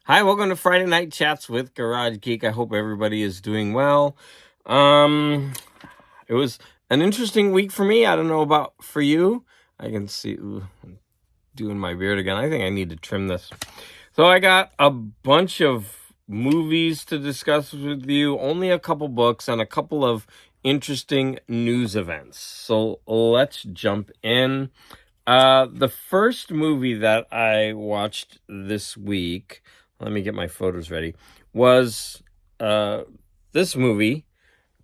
Hi, welcome to Friday Night Chats with Garage Geek. I hope everybody is doing well. Um, it was an interesting week for me. I don't know about for you. I can see I'm doing my beard again. I think I need to trim this. So I got a bunch of movies to discuss with you, only a couple books and a couple of interesting news events. So let's jump in. The first movie that I watched this week, let me get my photos ready, was this movie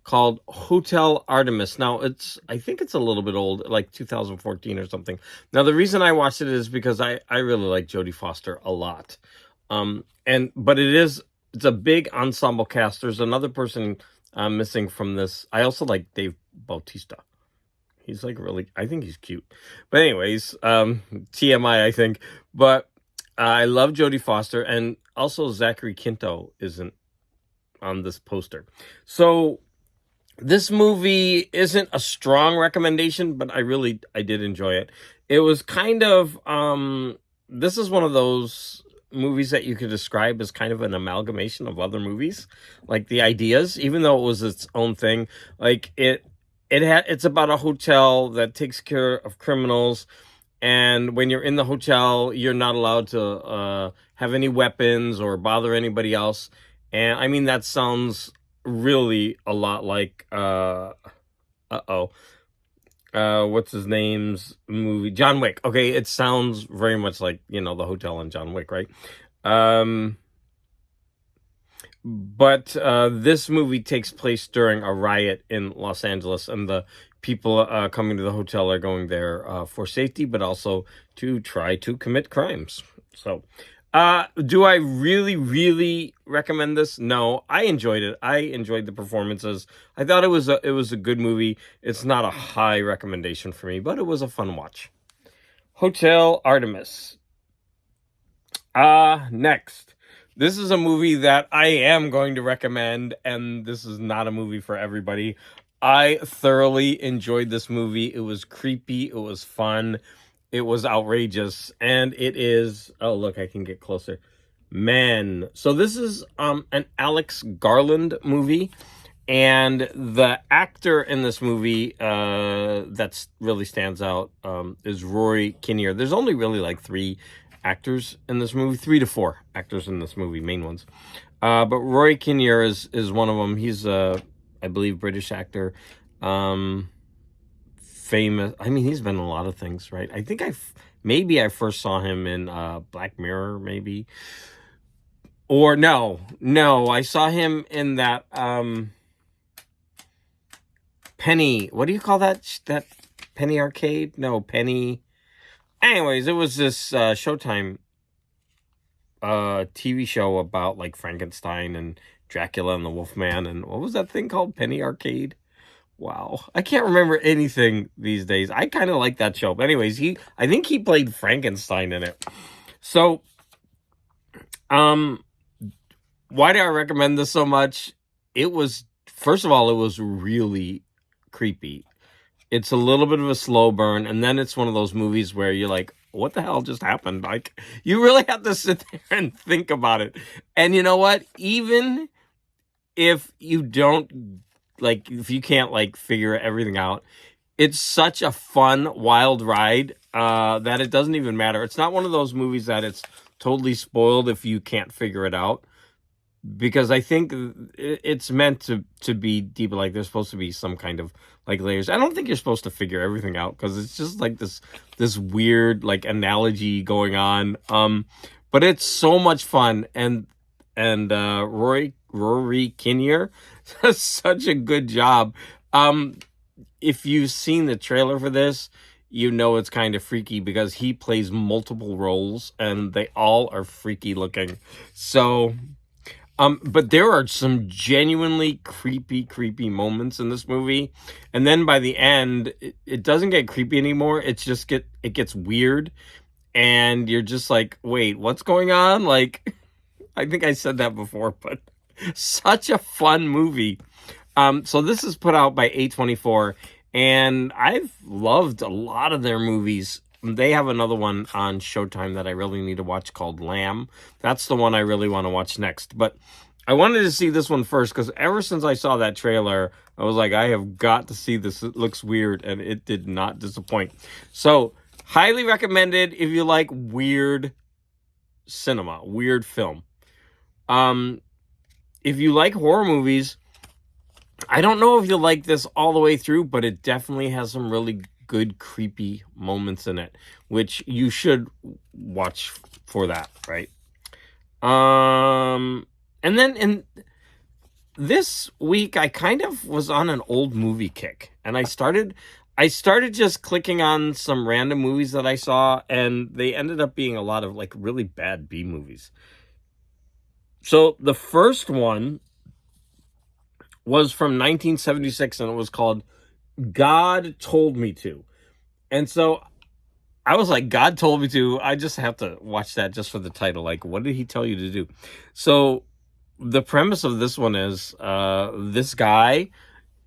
called Hotel Artemis. Now, I think it's a little bit old, like 2014 or something. Now, the reason I watched it is because I really like Jodie Foster a lot. But it's a big ensemble cast. There's another person missing from this. I also like Dave Bautista. He's like I think he's cute. But anyways, TMI, I think. But I love Jodie Foster, and also Zachary Quinto isn't on this poster. So this movie isn't a strong recommendation, but I did enjoy it. It was kind of, this is one of those movies that you could describe as kind of an amalgamation of other movies. Like the ideas, even though it was its own thing, like it's about a hotel that takes care of criminals, and when you're in the hotel, you're not allowed to have any weapons or bother anybody else. And I mean, that sounds really a lot like what's his name's movie, John Wick. Okay, it sounds very much like, the hotel in John Wick, right? But this movie takes place during a riot in Los Angeles, and the people coming to the hotel are going there for safety, but also to try to commit crimes. So, do I really, really recommend this? No, I enjoyed it. I enjoyed the performances. I thought it was a good movie. It's not a high recommendation for me, but it was a fun watch. Hotel Artemis. Next. This is a movie that I am going to recommend, and this is not a movie for everybody. I thoroughly enjoyed this movie. It was creepy. It was fun. It was outrageous. And it is... Oh, look, I can get closer. Men. So this is an Alex Garland movie. And the actor in this movie that really stands out is Rory Kinnear. There's only really like 3 actors in this movie, 3 to 4 actors in this movie, main ones. But Rory Kinnear is one of them. He's I believe, British actor. Famous. I mean, he's been in a lot of things, right? I think maybe I first saw him in Black Mirror, maybe. Or no, I saw him in that Penny. What do you call that? That Penny Arcade? No, Penny. Anyways, it was this Showtime TV show about like Frankenstein and Dracula and the Wolfman, and what was that thing called? Penny Arcade? Wow. I can't remember anything these days. I kind of like that show. But anyways, I think he played Frankenstein in it. So, why do I recommend this so much? First of all, it was really creepy. It's a little bit of a slow burn, and then it's one of those movies where you're like, what the hell just happened? Like, you really have to sit there and think about it. And you know what? Even if you don't, like, if you can't, like, figure everything out, it's such a fun, wild ride that it doesn't even matter. It's not one of those movies that it's totally spoiled if you can't figure it out. Because I think it's meant to be deep, like there's supposed to be some kind of like layers. I don't think you're supposed to figure everything out because it's just like this weird like analogy going on. But it's so much fun, and Rory Kinnear does such a good job. If you've seen the trailer for this, you know it's kind of freaky because he plays multiple roles and they all are freaky looking. So. But there are some genuinely creepy moments in this movie. And then by the end, it doesn't get creepy anymore. It gets weird. And you're just like, wait, what's going on? Like, I think I said that before, but such a fun movie. So this is put out by A24, and I've loved a lot of their movies they have another one on Showtime that I really need to watch called Lamb. That's the one I really want to watch next. But I wanted to see this one first because ever since I saw that trailer, I was like, I have got to see this. It looks weird, and it did not disappoint. So, highly recommended if you like weird cinema, weird film. If you like horror movies, I don't know if you'll like this all the way through, but it definitely has some really good creepy moments in it, which you should watch for that, right? And then in this week, I kind of was on an old movie kick, and I started just clicking on some random movies that I saw, and they ended up being a lot of like really bad B movies. So the first one was from 1976, and it was called God Told Me To. And so I was like, God told me to. I just have to watch that just for the title. Like, what did he tell you to do? So the premise of this one is this guy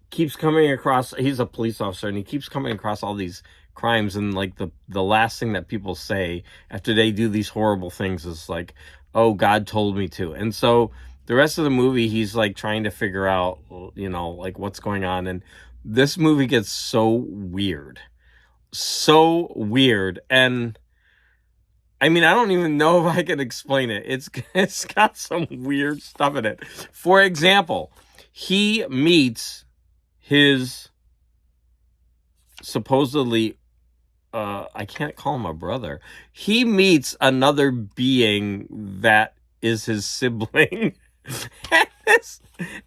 keeps coming across, he's a police officer, and he keeps coming across all these crimes, and like the last thing that people say after they do these horrible things is like, oh, God told me to. And so the rest of the movie, he's like trying to figure out, you know, like what's going on. And this movie gets so weird. So weird. And I mean, I don't even know if I can explain it. It's got some weird stuff in it. For example, he meets his supposedly, I can't call him a brother. He meets another being that is his sibling.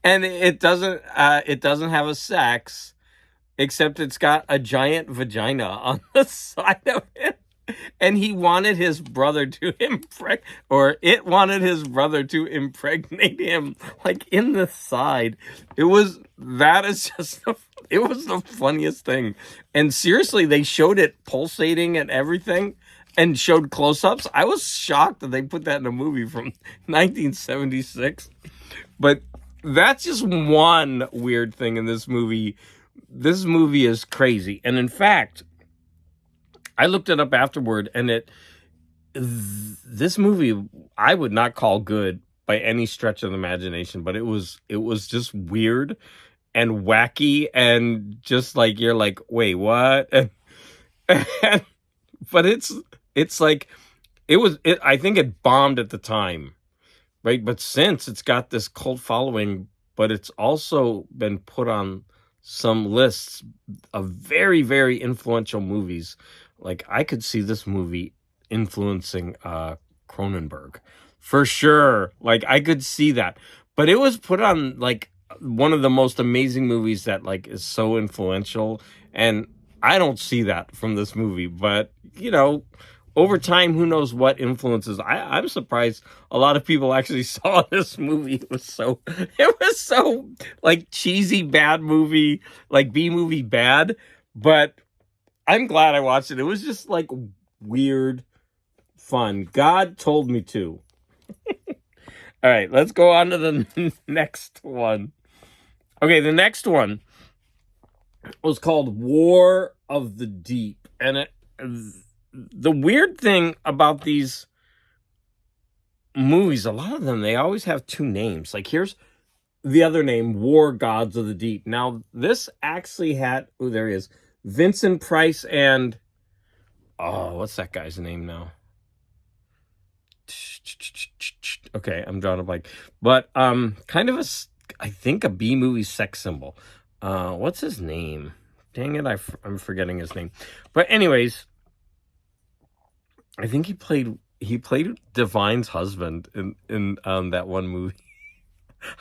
And it doesn't have a sex, except it's got a giant vagina on the side of it. And he wanted his brother to it wanted his brother to impregnate him, like in the side. It was the funniest thing. And seriously, they showed it pulsating and everything, and showed close-ups. I was shocked that they put that in a movie from 1976. But that's just one weird thing in this movie. This movie is crazy. And in fact, I looked it up afterward, and this movie I would not call good by any stretch of the imagination, but it was just weird and wacky, and just like, you're like, wait, what? But it's like, I think it bombed at the time, right? But since, it's got this cult following, but it's also been put on some lists of very, very influential movies. Like, I could see this movie influencing Cronenberg for sure. Like, I could see that. But it was put on like one of the most amazing movies that like is so influential, and I don't see that from this movie. But you know, over time, who knows what influences. I'm surprised a lot of people actually saw this movie. It was so like cheesy bad movie, like B movie bad. But I'm glad I watched it. It was just like weird fun. God Told Me To. All right, let's go on to the next one. Okay, the next one was called War of the Deep. And the weird thing about these movies, a lot of them, they always have two names. Like, here's the other name, War Gods of the Deep. Now, this actually had, there he is, Vincent Price and, what's that guy's name now? Okay, I'm drawing a blank. But kind of I think a B movie sex symbol. What's his name? Dang it, I'm forgetting his name. But anyways, I think he played Divine's husband in that one movie.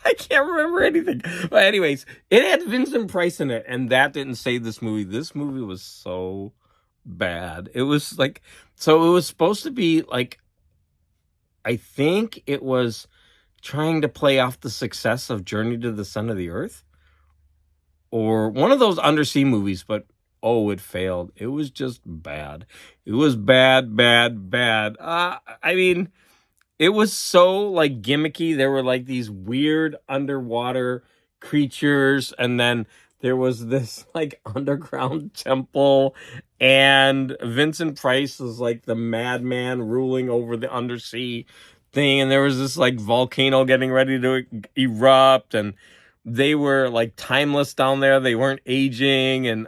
I can't remember anything. But anyways, it had Vincent Price in it, and that didn't save this movie. This movie was so bad. It was like, so it was supposed to be like, I think it was trying to play off the success of Journey to the Center of the Earth, or one of those undersea movies, but oh, it failed. It was just bad. It was bad. I mean, it was so like gimmicky. There were like these weird underwater creatures, and then there was this like underground temple, and Vincent Price was like the madman ruling over the undersea thing, and there was this like volcano getting ready to erupt, and they were like timeless down there. They weren't aging, and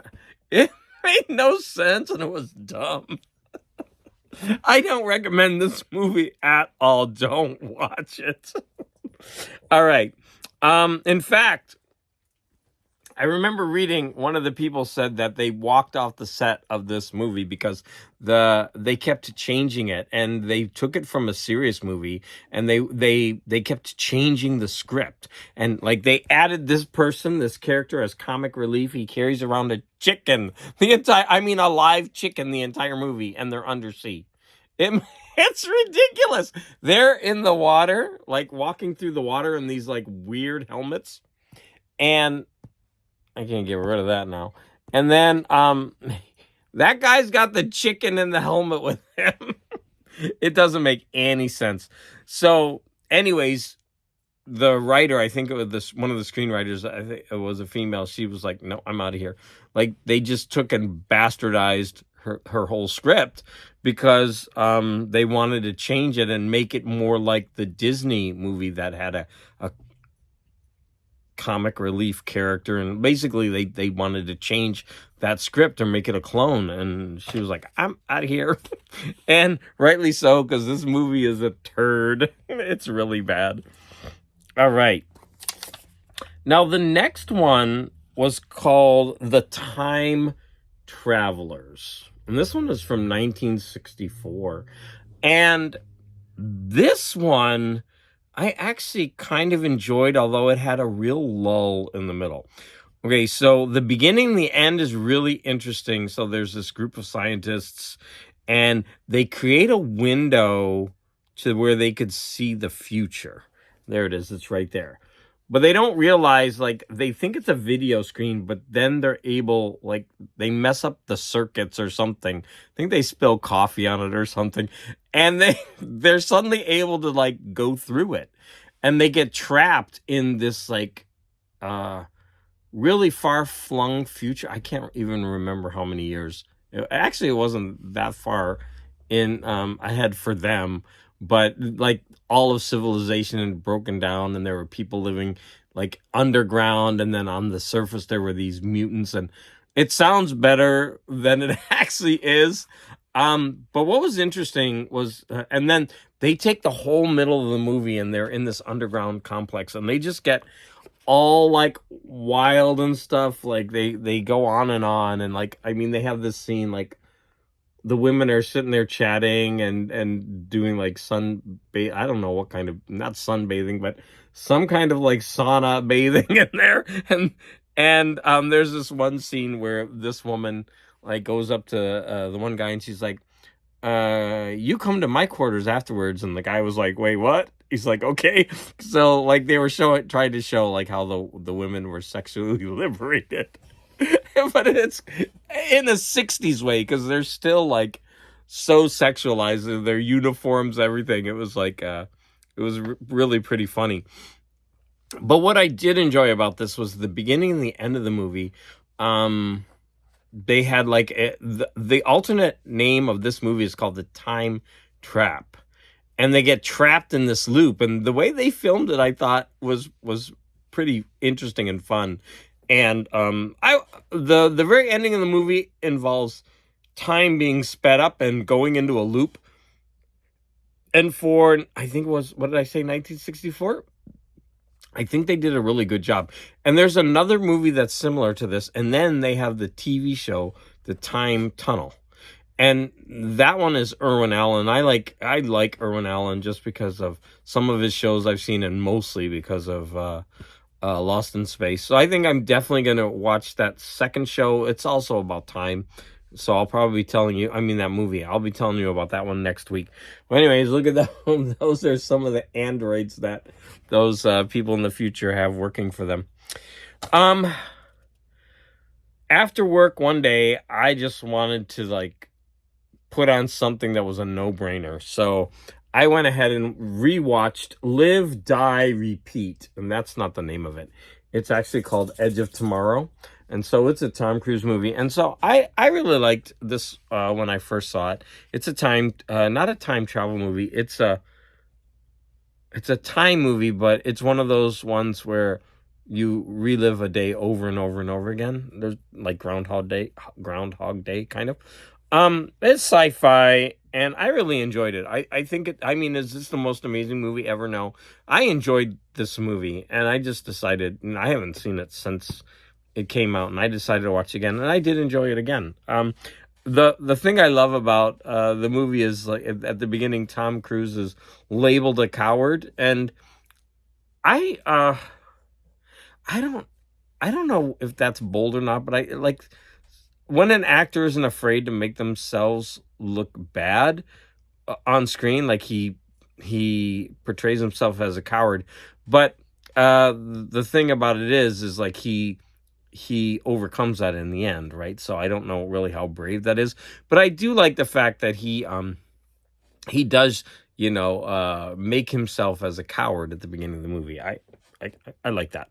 it made no sense, and it was dumb. I don't recommend this movie at all. Don't watch it. All right. In fact, I remember reading one of the people said that they walked off the set of this movie because they kept changing it, and they took it from a serious movie, and they kept changing the script, and like they added this character as comic relief. He carries around a chicken a live chicken the entire movie, and they're undersea. It's ridiculous. They're in the water, like walking through the water in these like weird helmets, and I can't get rid of that now. And then that guy's got the chicken in the helmet with him. It doesn't make any sense. So, anyways, the writer, I think it was one of the screenwriters, I think it was a female, she was like, no, I'm out of here. Like, they just took and bastardized her whole script because they wanted to change it and make it more like the Disney movie that had a comic relief character, and basically they wanted to change that script or make it a clone, and she was like, I'm out of here. And rightly so, because this movie is a turd. It's really bad. All right, now the next one was called The Time Travelers, and this one is from 1964, and this one I actually kind of enjoyed, although it had a real lull in the middle. Okay, so the beginning and the end is really interesting. So there's this group of scientists, and they create a window to where they could see the future. There it is. It's right there. But they don't realize, like, they think it's a video screen, but then they're able, like, they mess up the circuits or something. I think they spill coffee on it or something. And they're suddenly able to, like, go through it. And they get trapped in this, like, really far-flung future. I can't even remember how many years. Actually, it wasn't that far in ahead for them. But like all of civilization had broken down, and there were people living like underground, and then on the surface there were these mutants, and it sounds better than it actually is. But what was interesting was, and then they take the whole middle of the movie, and they're in this underground complex, and they just get all like wild and stuff. Like they go on, and like, I mean, they have this scene like the women are sitting there chatting and doing like I don't know what kind of, not sunbathing, but some kind of like sauna bathing in there. And there's this one scene where this woman like goes up to the one guy, and she's like, you come to my quarters afterwards. And the guy was like, wait, what? He's like, okay. So like they were trying to show like how the women were sexually liberated. But it's in a 60s way, because they're still like so sexualized in their uniforms, everything. It was like it was really pretty funny. But what I did enjoy about this was the beginning and the end of the movie. They had like the alternate name of this movie is called The Time Trap, and they get trapped in this loop. And the way they filmed it, I thought was pretty interesting and fun. And the very ending of the movie involves time being sped up and going into a loop. And for, I think it was, what did I say, 1964? I think they did a really good job. And there's another movie that's similar to this. And then they have the TV show, The Time Tunnel. And that one is Irwin Allen. I like Irwin Allen just because of some of his shows I've seen, and mostly because of Lost in Space. So I think I'm definitely going to watch that second show. It's also about time. So I'll probably be telling you, that movie, I'll be telling you about that one next week. Well, anyways, look at that. Those are some of the androids that those people in the future have working for them. After work one day, I just wanted to like put on something that was a no-brainer. So I went ahead and rewatched Live, Die, Repeat. And that's not the name of it. It's actually called Edge of Tomorrow. And so it's a Tom Cruise movie. And so I really liked this when I first saw it. It's a time, not a time travel movie. It's a time movie, but it's one of those ones where you relive a day over and over and over again. There's like Groundhog Day kind of. It's sci-fi, and I really enjoyed it. I think it. I mean, is this the most amazing movie ever? No, I enjoyed this movie, and I just decided. And I haven't seen it since it came out, and I decided to watch it again, and I did enjoy it again. The thing I love about the movie is, like, at the beginning, Tom Cruise is labeled a coward, and I I don't know if that's bold or not, but I like when an actor isn't afraid to make themselves look bad on screen, like he portrays himself as a coward. But the thing about it is like he overcomes that in the end, right? So I don't know really how brave that is, but I do like the fact that he does, make himself as a coward at the beginning of the movie. I like that.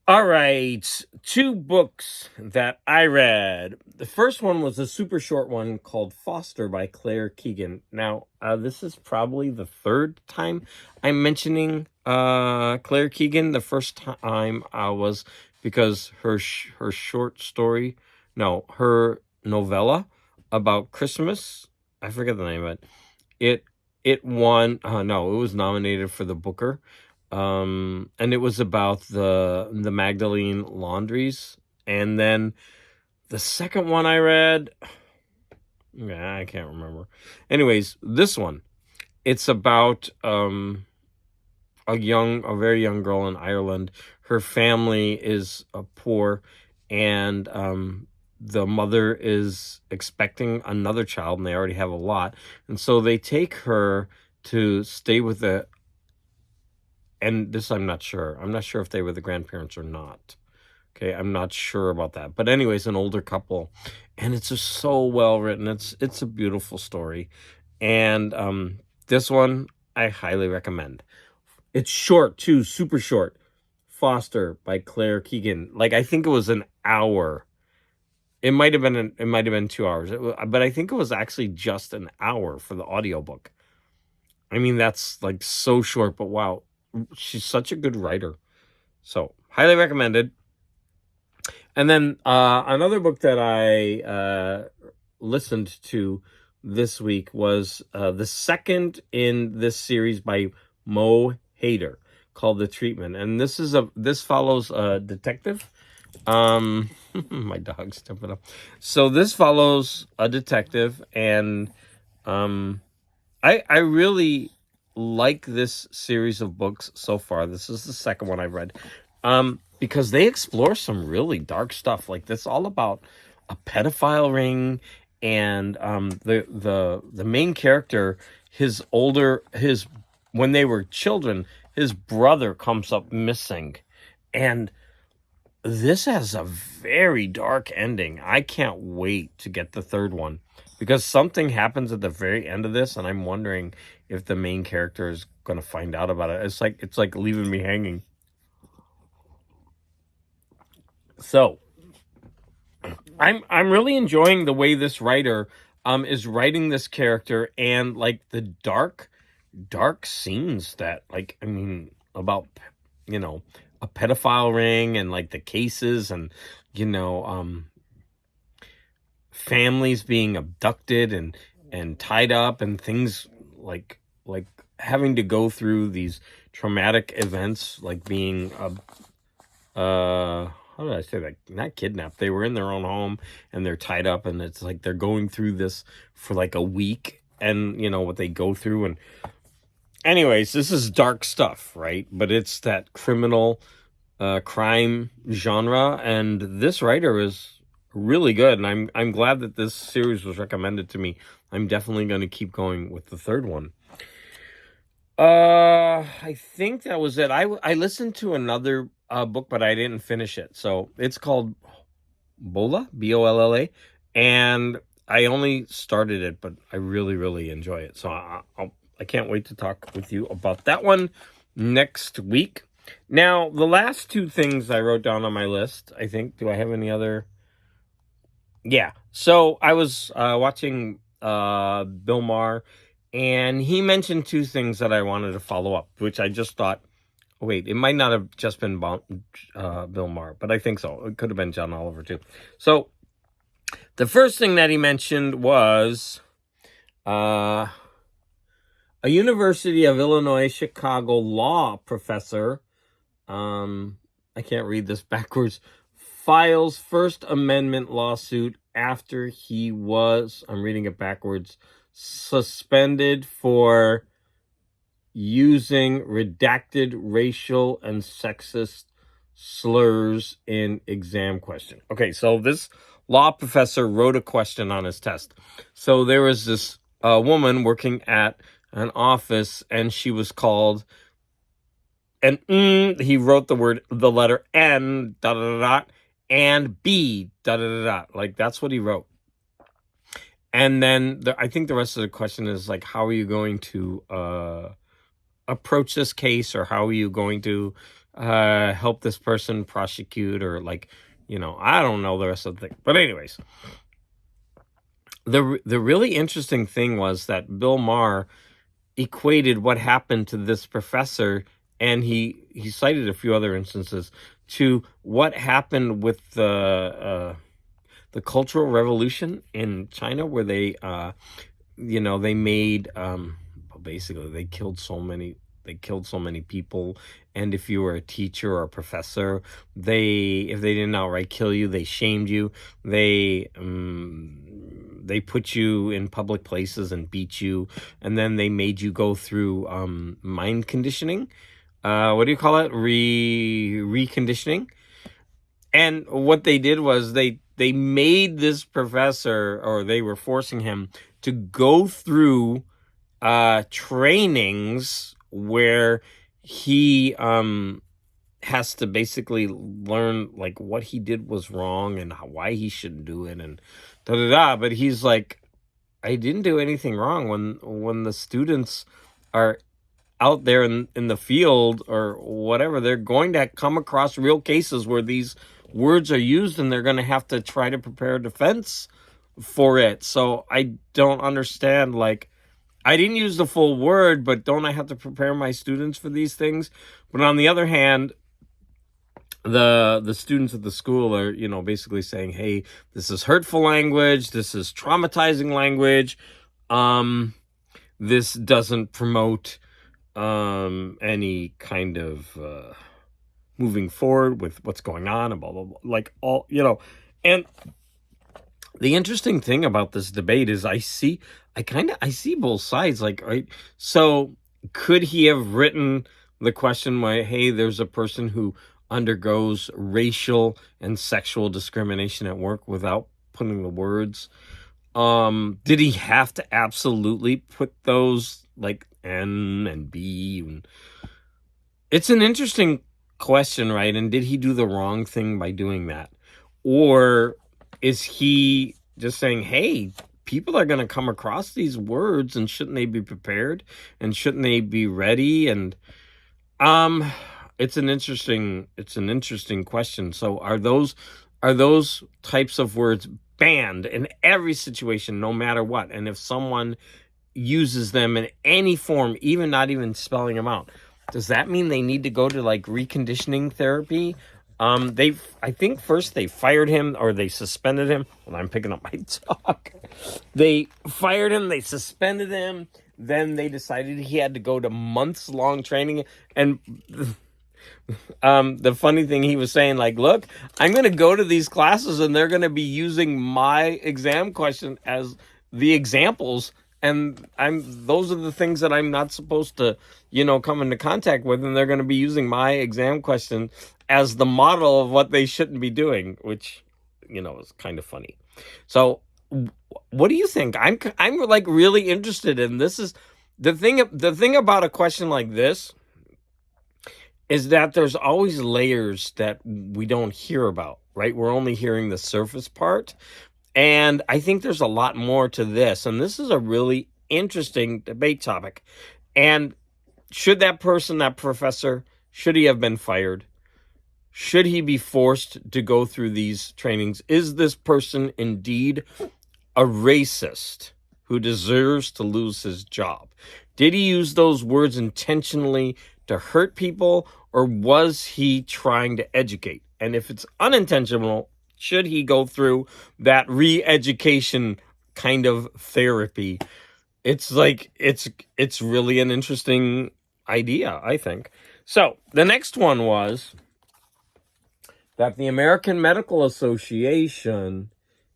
All right, 2 books that I read. The first one was a super short one called Foster by Claire Keegan. Now, this is probably the 3rd time I'm mentioning Claire Keegan. The first time was because her short story, no, her novella about Christmas, I forget the name of it. It won, no, it was nominated for the Booker. And it was about the Magdalene laundries. And then the second one I read, I can't remember. Anyways, this one, it's about a very young girl in Ireland. Her family is poor, and the mother is expecting another child, and they already have a lot. And so they take her to stay with and this I'm not sure. I'm not sure if they were the grandparents or not. Okay, I'm not sure about that. But anyways, an older couple, and it's just so well written. It's a beautiful story, and this one I highly recommend. It's short too, super short. Foster by Claire Keegan. Like, I think it was an hour. It might have been 2 hours, but I think it was actually just an hour for the audiobook. I mean, that's like so short, but wow, she's such a good writer. So highly recommended. And then another book that I listened to this week was the second in this series by Mo Hader, called The Treatment. And this follows a detective. My dog's jumping up. So this follows a detective, and I really like this series of books so far. This is the second one I've read, because they explore some really dark stuff. Like, this all about a pedophile ring, and the main character, when they were children, his brother comes up missing, and this has a very dark ending. I can't wait to get the 3rd one, because something happens at the very end of this, and I'm wondering if the main character is going to find out about it. It's like leaving me hanging. So I'm really enjoying the way this writer is writing this character, and like the dark scenes that, like, I mean, about a pedophile ring, and like the cases, and families being abducted and tied up, and things like having to go through these traumatic events, like being how did I say that? Not kidnapped. They were in their own home, and they're tied up, and it's like they're going through this for like a week, and what they go through. And anyways, this is dark stuff, right? But it's that criminal crime genre, and this writer is really good, and I'm glad that this series was recommended to me. I'm definitely going to keep going with the 3rd one. I think that was it. I listened to another book, but I didn't finish it. So it's called Bolla, Bolla, and I only started it, but I really, really enjoy it. So I can't wait to talk with you about that one next week. Now, the last two things I wrote down on my list, I think, do I have any other? Yeah. So I was watching Bill Maher, and he mentioned two things that I wanted to follow up, which I just thought, wait, it might not have just been Bill Maher, but I think so. It could have been John Oliver too. So the first thing that he mentioned was a University of Illinois Chicago law professor, I can't read this backwards, files First Amendment lawsuit after he was, I'm reading it backwards, suspended for using redacted racial and sexist slurs in exam question. Okay, so this law professor wrote a question on his test. So there was this woman working at an office, and she was called, and he wrote the letter N, dot, dot, dot, and B, dot, dot, dot, dot. Like, that's what he wrote. And then I think the rest of the question is, like, how are you going to approach this case, or how are you going to help this person prosecute, or, like, I don't know the rest of the thing. But anyways, the really interesting thing was that Bill Maher equated what happened to this professor, and he cited a few other instances, to what happened with the Cultural Revolution in China, where they they made basically they killed so many people, and if you were a teacher or a professor, if they didn't outright kill you, they shamed you. They put you in public places and beat you, and then they made you go through mind conditioning. What do you call it? Reconditioning. And what they did was they made this professor, or they were forcing him to go through trainings where he has to basically learn, like, what he did was wrong and why he shouldn't do it, and da da da. But he's like, I didn't do anything wrong. When the students are out there in the field or whatever, they're going to come across real cases where these words are used, and they're going to have to try to prepare a defense for it. So I don't understand, like, I didn't use the full word, but don't I have to prepare my students for these things? But on the other hand, the students at the school are, basically saying, hey, this is hurtful language, this is traumatizing language, this doesn't promote any kind of moving forward with what's going on, and blah blah blah, like, all, and the interesting thing about this debate is I see both sides, like, right? So could he have written the question where, hey, there's a person who undergoes racial and sexual discrimination at work, without putting the words? Did he have to absolutely put those, like, N and B? It's an interesting question, right? And did he do the wrong thing by doing that? Or is he just saying, hey, people are going to come across these words, and shouldn't they be prepared, and shouldn't they be ready? And it's an interesting question. So are those types of words banned in every situation, no matter what? And if someone uses them in any form, even not even spelling them out, does that mean they need to go to, like, reconditioning therapy? I think first they fired him, or they suspended him. Well, I'm picking up my talk. They fired him, they suspended him, then they decided he had to go to months-long training. And the funny thing, he was saying, like, look, I'm going to go to these classes, and they're going to be using my exam question as the examples, and those are the things that I'm not supposed to, come into contact with, and they're going to be using my exam question as the model of what they shouldn't be doing, which, is kind of funny. So what do you think? I'm like really interested in this. Is the thing about a question like this, is that there's always layers that we don't hear about, right? We're only hearing the surface part. And I think there's a lot more to this. And this is a really interesting debate topic. And should that professor, Should he have been fired? Should he be forced to go through these trainings? Is this person indeed a racist who deserves to lose his job? Did he use those words intentionally to hurt people, or was he trying to educate? And if it's unintentional, should he go through that re-education kind of therapy? It's like, it's really an interesting idea, I think. So the next one was that the American Medical Association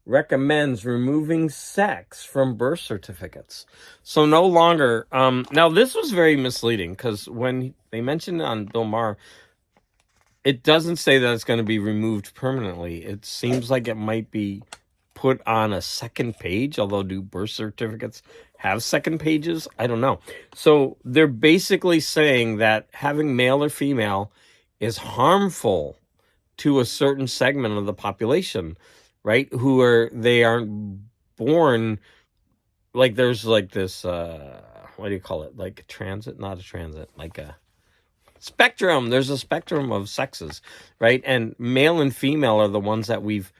recommends removing sex from birth certificates. So no longer, now this was very misleading, because when they mentioned it on Bill Maher, it doesn't say that it's going to be removed permanently. It seems like it might be put on a second page, although do birth certificates have second pages? I don't know. So they're basically saying that having male or female is harmful to a certain segment of the population, right? They aren't born, like there's like this, what do you call it? Like not a transit, like a spectrum. There's a spectrum of sexes, right? And male and female are the ones that we've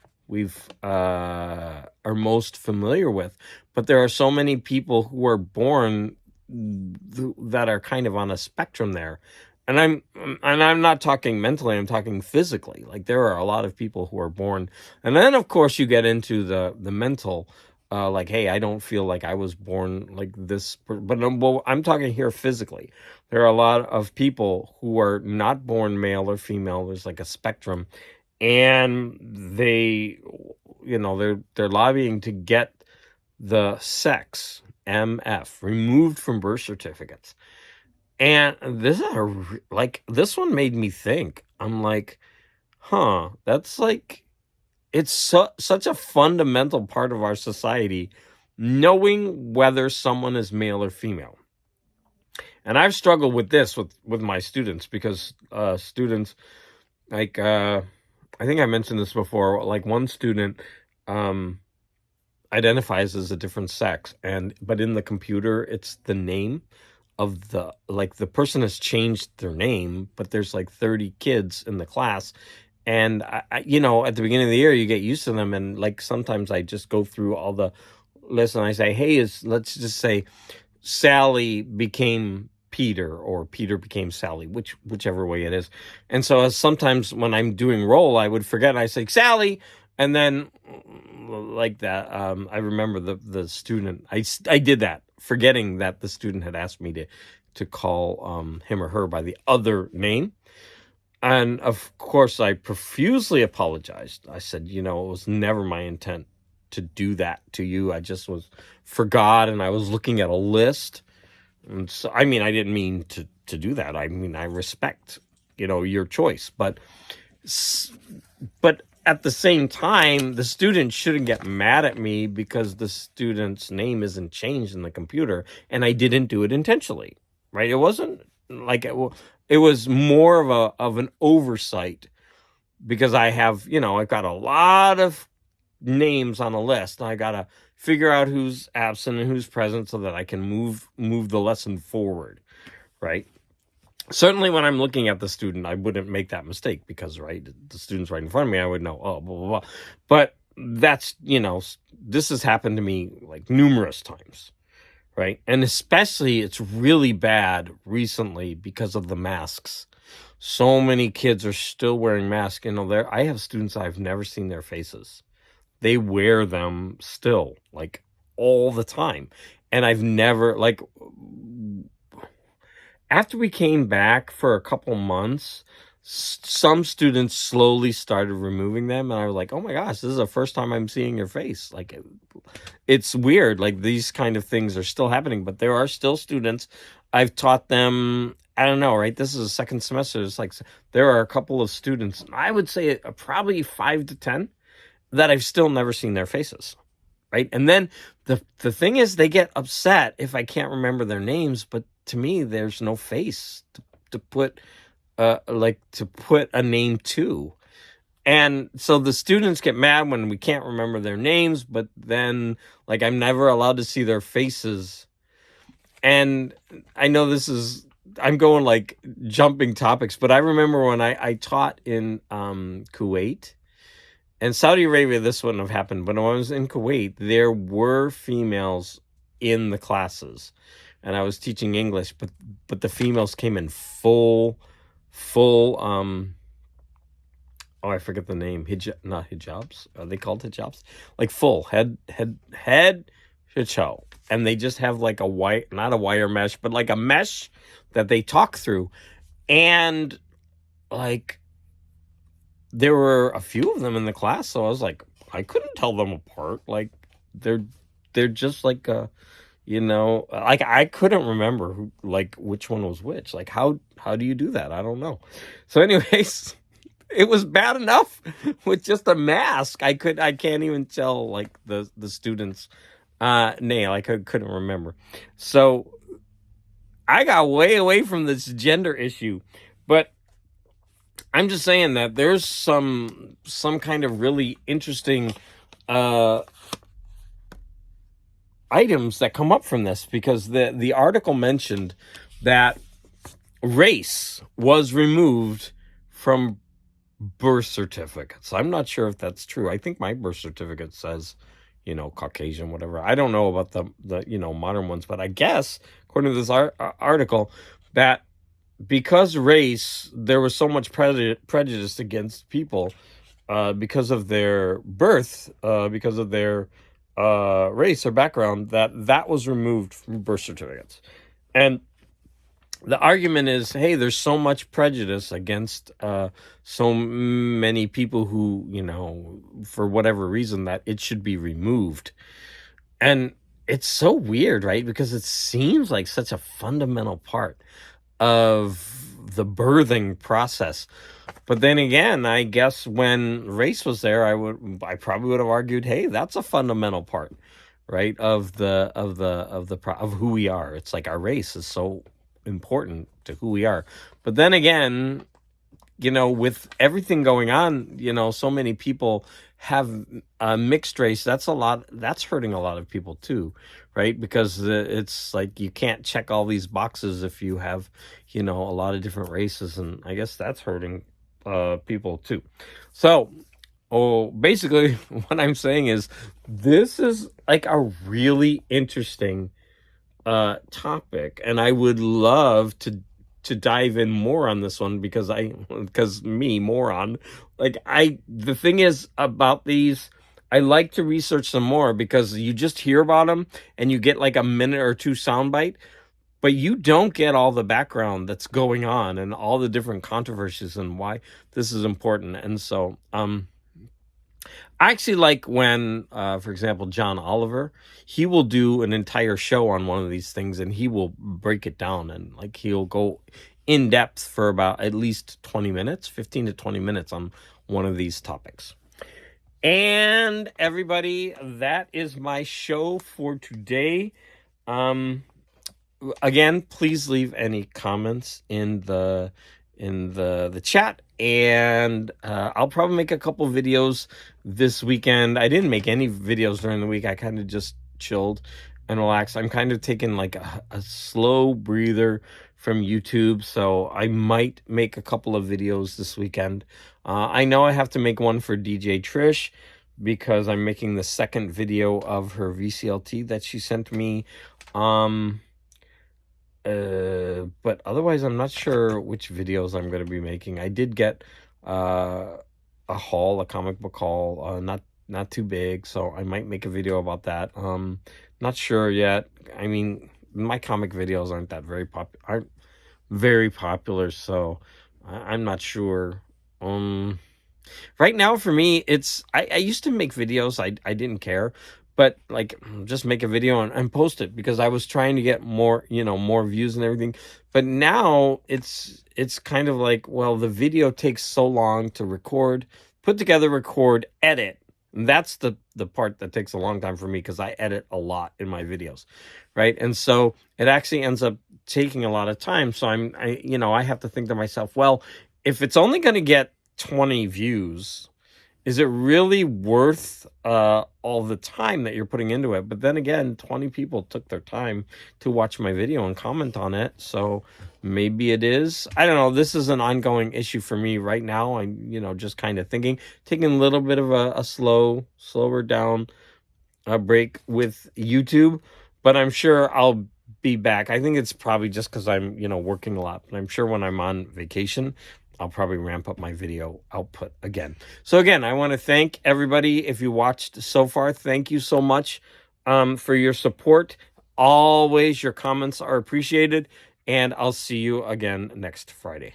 are most familiar with. But there are so many people who are born that are kind of on a spectrum there. And I'm not talking mentally, I'm talking physically. Like there are a lot of people who are born. And then of course you get into the mental, like, hey, I don't feel like I was born like this. But I'm talking here physically. There are a lot of people who are not born male or female. There's like a spectrum. And they're lobbying to get the sex, MF, removed from birth certificates. And this one made me think. I'm like, that's like, it's such a fundamental part of our society, knowing whether someone is male or female. And I've struggled with this with my students, because students, like, I think I mentioned this before, like one student identifies as a different sex, but in the computer, it's the name of the person has changed their name, but there's like 30 kids in the class. And I at the beginning of the year, you get used to them. And like, sometimes I just go through all the list and I say, hey, let's just say Sally became Peter, or Peter became Sally, whichever way it is. And so sometimes when I'm doing roll, I would forget, and I say Sally, and then like that, I remember the student, I did that, forgetting that the student had asked me to call him or her by the other name. And of course I profusely apologized. I said, it was never my intent to do that to you. I just forgot, and I was looking at a list. And so, I didn't mean to do that. I respect, your choice, but at the same time, the student shouldn't get mad at me because the student's name isn't changed in the computer and I didn't do it intentionally, right? It wasn't like it was more of an oversight, because I have, I've got a lot of names on a list, and I got to figure out who's absent and who's present so that I can move the lesson forward, right? Certainly when I'm looking at the student, I wouldn't make that mistake, because, right, the student's right in front of me, I would know, oh, blah, blah, blah. But that's, this has happened to me like numerous times, right? And especially it's really bad recently because of the masks. So many kids are still wearing masks. I have students, I've never seen their faces. They wear them still, like, all the time. And I've never, like, after we came back for a couple months, some students slowly started removing them. And I was like, oh my gosh, this is the first time I'm seeing your face. Like, it's weird. Like, these kind of things are still happening, but there are still students. I've taught them, I don't know, right? This is the second semester. It's like, there are a couple of students, I would say probably 5 to 10, that I've still never seen their faces, right? And then the thing is, they get upset if I can't remember their names, but to me, there's no face to put a name to. And so the students get mad when we can't remember their names, but then, like, I'm never allowed to see their faces. And I know this is I'm going like jumping topics, but I remember when I taught in Kuwait and Saudi Arabia, this wouldn't have happened, but when I was in Kuwait, there were females in the classes, and I was teaching English, but the females came in full oh, I forget the name. Not hijabs. Are they called hijabs? Like full head hijab. And they just have like not a wire mesh, but like a mesh that they talk through. And like there were a few of them in the class, so I was like, I couldn't tell them apart. Like they're just like like I couldn't remember which one was which. Like how do you do that? I don't know. So anyways, it was bad enough with just a mask. I can't even tell like the students' name. I couldn't remember. So I got way away from this gender issue, but I'm just saying that there's some kind of really interesting items that come up from this, because the article mentioned that race was removed from birth certificates. I'm not sure if that's true. I think my birth certificate says, Caucasian, whatever. I don't know about the modern ones, but I guess according to this article that because race, there was so much prejudice against people because of their birth, because of their race or background, that was removed from birth certificates. And the argument is, hey, there's so much prejudice against so many people who, for whatever reason, that it should be removed. And it's so weird, right? Because it seems like such a fundamental part of the birthing process. But then again, I guess when race was there, I probably would have argued, hey, that's a fundamental part, right, of who we are. It's like our race is so important to who we are. But then again, with everything going on, so many people have mixed race. That's hurting a lot of people too, right? Because it's like you can't check all these boxes if you have, a lot of different races, and I guess that's hurting people too. So, basically what I'm saying is this is like a really interesting topic, and I would love to dive in more on this one because me, moron, the thing is about these, I like to research some more, because you just hear about them and you get like a minute or two soundbite, but you don't get all the background that's going on and all the different controversies and why this is important. And so I actually like when, for example, John Oliver, he will do an entire show on one of these things, and he will break it down, and like he'll go in depth for about at least 20 minutes, 15 to 20 minutes on one of these topics. And everybody, that is my show for today. Again, please leave any comments in the chat, and I'll probably make a couple videos this weekend. I didn't make any videos during the week. I kind of just chilled and relaxed. I'm kind of taking like a slow breather from YouTube, so I might make a couple of videos this weekend. I know I have to make one for DJ Trish, because I'm making the second video of her VCLT that she sent me. But otherwise, I'm not sure which videos I'm going to be making. I did get a comic book haul, not too big, so I might make a video about that. Not sure yet. I mean, my comic videos aren't very popular, so I'm not sure. Right now for me, it's I used to make videos. I didn't care. But like, just make a video and post it, because I was trying to get more, more views and everything. But now it's kind of like, well, the video takes so long to record, put together, record, edit. And that's the part that takes a long time for me, because I edit a lot in my videos, right? And so it actually ends up taking a lot of time. So I have to think to myself, well, if it's only going to get 20 views, is it really worth all the time that you're putting into it? But then again, 20 people took their time to watch my video and comment on it, so maybe it is. I don't know. This is an ongoing issue for me right now. I'm, just kind of taking a little bit of a slower down break with YouTube, but I'm sure I'll be back. I think it's probably just because I'm, working a lot, but I'm sure when I'm on vacation, I'll probably ramp up my video output again. So again, I want to thank everybody. If you watched so far, thank you so much for your support. Always, your comments are appreciated, and I'll see you again next Friday.